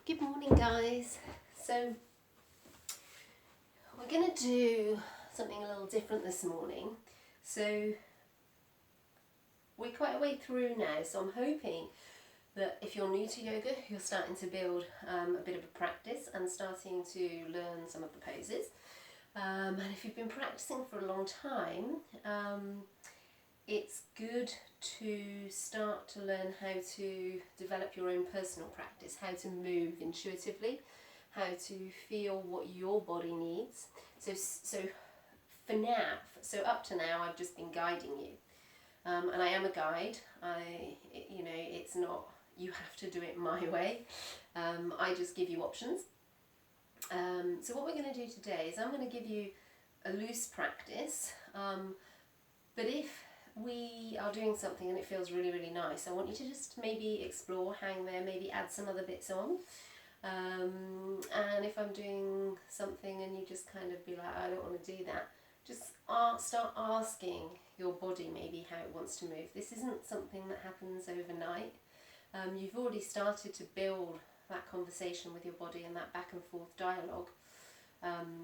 Good morning, guys. So we're going to do something a little different this morning. So we're quite a way through now, so I'm hoping that if you're new to yoga, you're starting to build a bit of a practice and starting to learn some of the poses. And if you've been practicing for a long time, it's good to start to learn how to develop your own personal practice, how to move intuitively, how to feel what your body needs. So for now, so up to now, I've just been guiding you, and I am a guide. It's not you have to do it my way. I just give you options. So what we're going to do today is I'm going to give you a loose practice, but if we are doing something and it feels really, really nice, I want you to just maybe explore, hang there, maybe add some other bits on. And if I'm doing something and you just kind of be like, I don't want to do that, just start asking your body maybe how it wants to move. This isn't something that happens overnight. You've already started to build that conversation with your body and that back and forth dialogue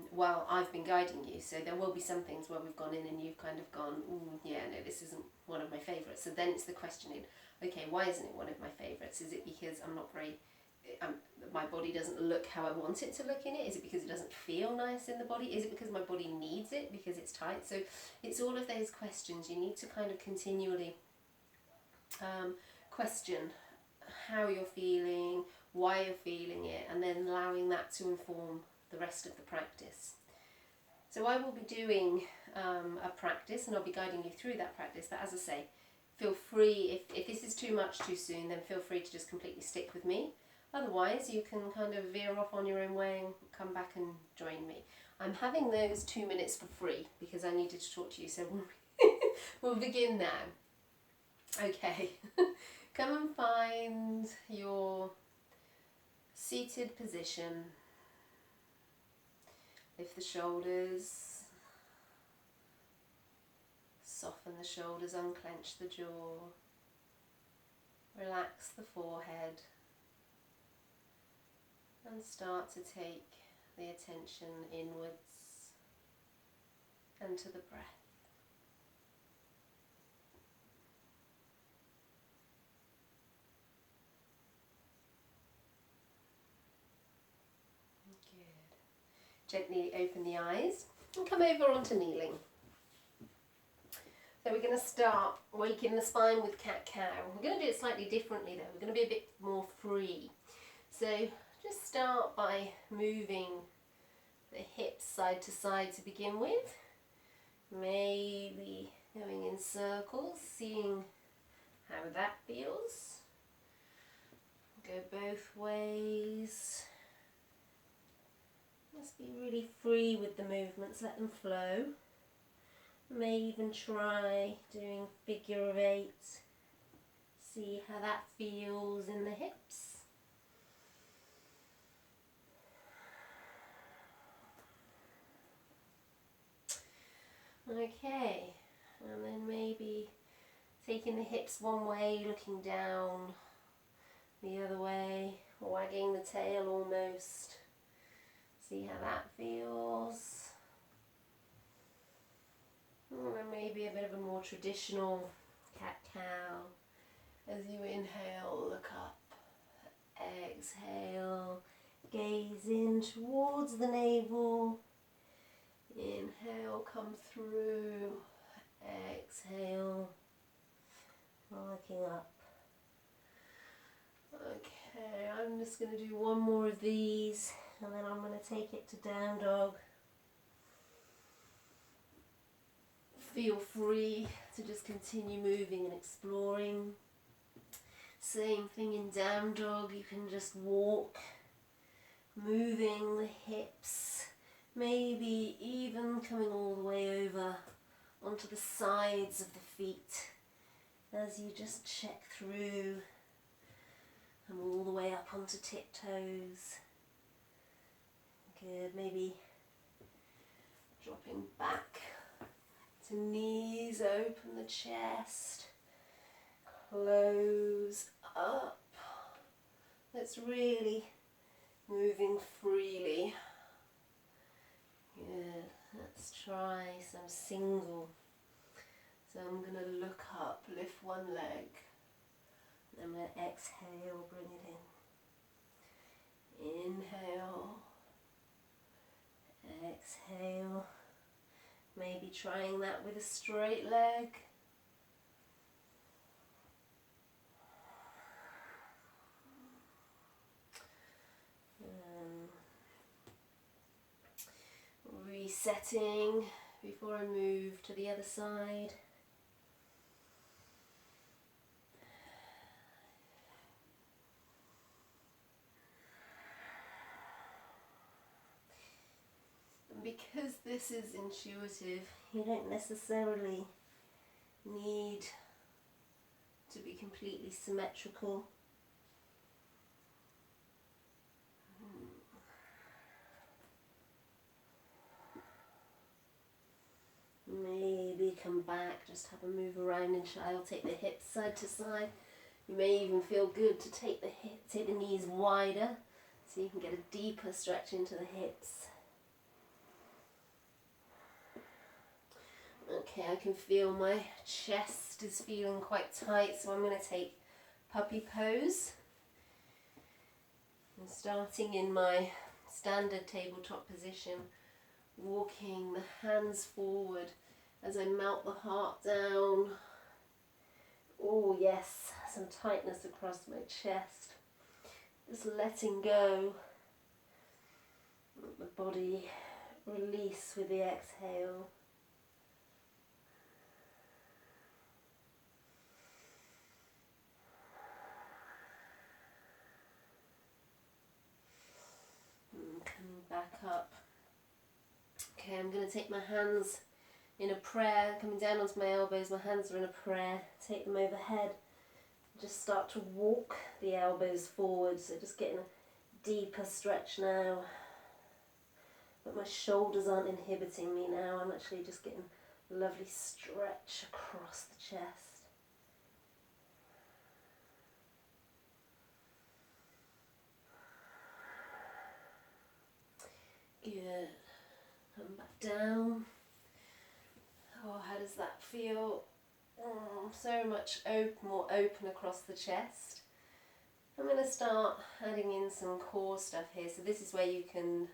while I've been guiding you. So there will be some things where we've gone in and you've kind of gone, yeah, no, this isn't one of my favourites. So then it's the questioning, okay, why isn't it one of my favourites? Is it because I'm not very, my body doesn't look how I want it to look in it? Is it because it doesn't feel nice in the body? Is it because my body needs it because it's tight? So it's all of those questions. You need to kind of continually question how you're feeling, why you're feeling it, and then allowing that to inform the rest of the practice. So I will be doing a practice and I'll be guiding you through that practice, but as I say, feel free, if this is too much too soon, then feel free to just completely stick with me. Otherwise you can kind of veer off on your own way and come back and join me. I'm having those 2 minutes for free because I needed to talk to you, so we'll begin now. Okay, come and find your seated position. Lift the shoulders, soften the shoulders, unclench the jaw, relax the forehead, and start to take the attention inwards and to the breath. Gently open the eyes and come over onto kneeling. So we're going to start waking the spine with cat-cow. We're going to do it slightly differently though. We're going to be a bit more free. So just start by moving the hips side to side to begin with. Maybe going in circles, seeing how that feels. Go both ways. Just be really free with the movements, let them flow. May even try doing figure of 8. See how that feels in the hips. Okay, and then maybe taking the hips one way, looking down the other way, wagging the tail almost. See how that feels. And then maybe a bit of a more traditional cat-cow. As you inhale, look up. Exhale, gaze in towards the navel. Inhale, come through. Exhale, looking up. Okay, I'm just going to do one more of these and then I'm going to take it to down dog. Feel free to just continue moving and exploring. Same thing in down dog, you can just walk, moving the hips, maybe even coming all the way over onto the sides of the feet as you just check through and all the way up onto tiptoes. Good, maybe dropping back to knees, open the chest, close up. Let's really moving freely. Good. Let's try some single. So I'm going to look up, lift one leg. Then I'm going to exhale, bring it in. Inhale. Exhale. Maybe trying that with a straight leg. Resetting before I move to the other side. And because this is intuitive, you don't necessarily need to be completely symmetrical. Maybe come back, just have a move around in child, take the hips side to side. You may even feel good to take the knees wider so you can get a deeper stretch into the hips. Okay, I can feel my chest is feeling quite tight, so I'm going to take puppy pose. I'm starting in my standard tabletop position, walking the hands forward as I melt the heart down. Oh yes, some tightness across my chest. Just letting go. Let the body release with the exhale. And coming back up. Okay, I'm going to take my hands in a prayer, coming down onto my elbows, my hands are in a prayer, take them overhead, just start to walk the elbows forward, so just getting a deeper stretch now, but my shoulders aren't inhibiting me now, I'm actually just getting a lovely stretch across the chest. Good, come back down. Oh, how does that feel? So much more open across the chest. I'm going to start adding in some core stuff here. So this is where you can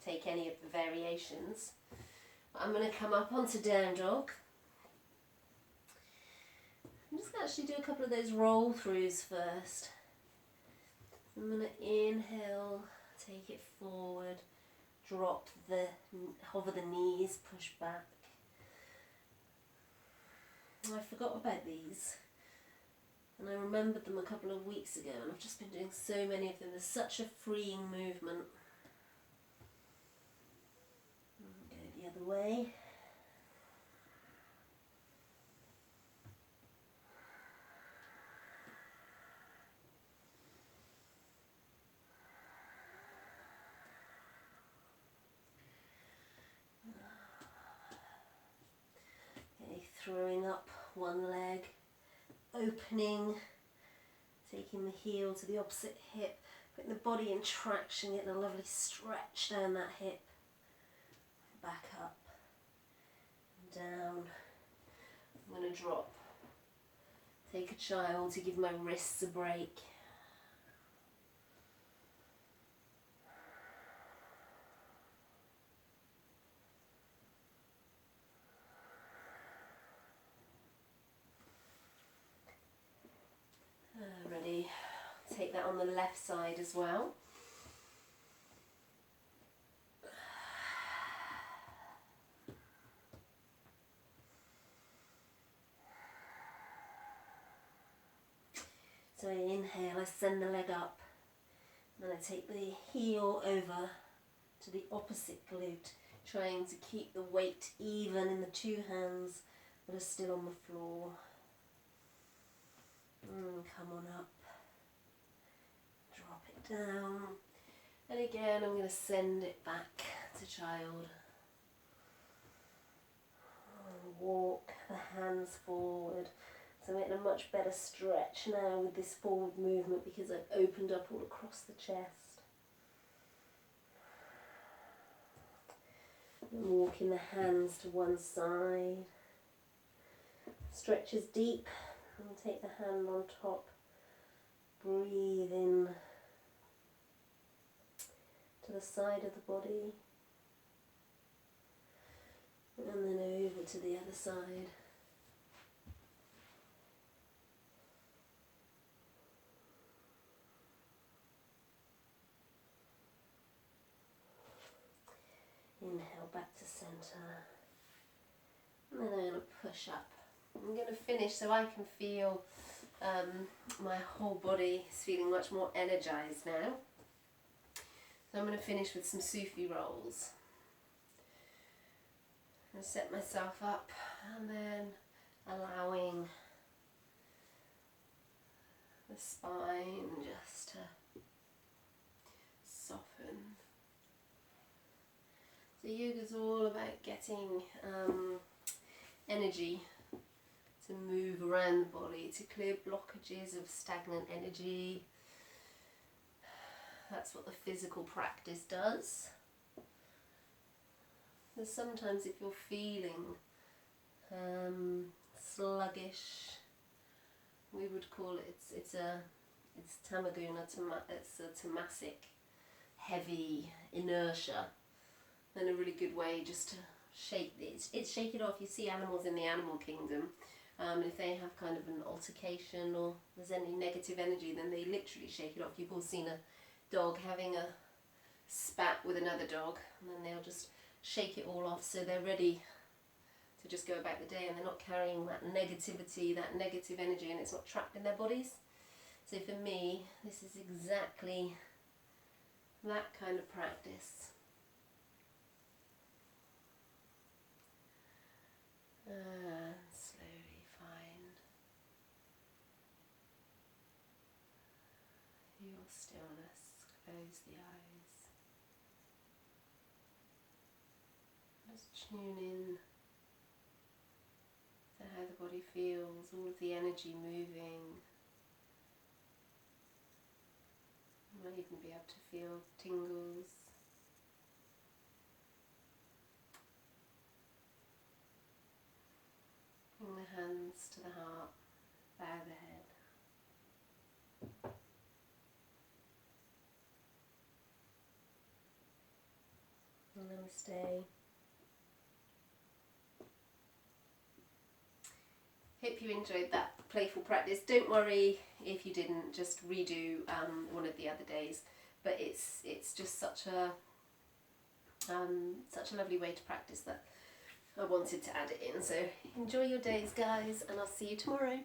take any of the variations. I'm going to come up onto down dog. I'm just going to actually do a couple of those roll throughs first. I'm going to inhale, take it forward, hover the knees, push back. I forgot about these and I remembered them a couple of weeks ago, and I've just been doing so many of them. There's such a freeing movement. Go the other way. Okay, throwing up one leg, opening, taking the heel to the opposite hip, putting the body in traction, getting a lovely stretch down that hip, back up, and down. I'm going to drop, take a child to give my wrists a break. Ready, take that on the left side as well. So I inhale, I send the leg up, and then I take the heel over to the opposite glute, trying to keep the weight even in the two hands that are still on the floor. Come on up, drop it down, and again I'm going to send it back to child. Walk the hands forward. So I'm getting a much better stretch now with this forward movement because I've opened up all across the chest. And walking the hands to one side. Stretch as deep and take the hand on top. Breathe in to the side of the body. And then over to the other side. Inhale back to centre. And then I'm going to push up. I'm going to finish so I can feel my whole body is feeling much more energized now. So I'm going to finish with some Sufi rolls. I'm going to set myself up and then allowing the spine just to soften. So yoga's all about getting energy to move around the body, to clear blockages of stagnant energy. That's what the physical practice does. So sometimes if you're feeling sluggish, we would call it, it's tamaguna, it's a tamasic, heavy inertia. And a really good way just to shake it off. You see animals in the animal kingdom, if they have kind of an altercation or there's any negative energy, then they literally shake it off. You've all seen a dog having a spat with another dog, and then they'll just shake it all off so they're ready to just go about the day and they're not carrying that negativity, that negative energy, and it's not trapped in their bodies. So for me, this is exactly that kind of practice. And slowly find your stillness. Close the eyes. Just tune in to how the body feels, all of the energy moving. You might even be able to feel tingles. Bring the hands to the heart, bow the head. Namaste. Hope you enjoyed that playful practice. Don't worry if you didn't, just redo one of the other days. But it's just such a lovely way to practice that I wanted to add it in. So enjoy your days, guys, and I'll see you tomorrow.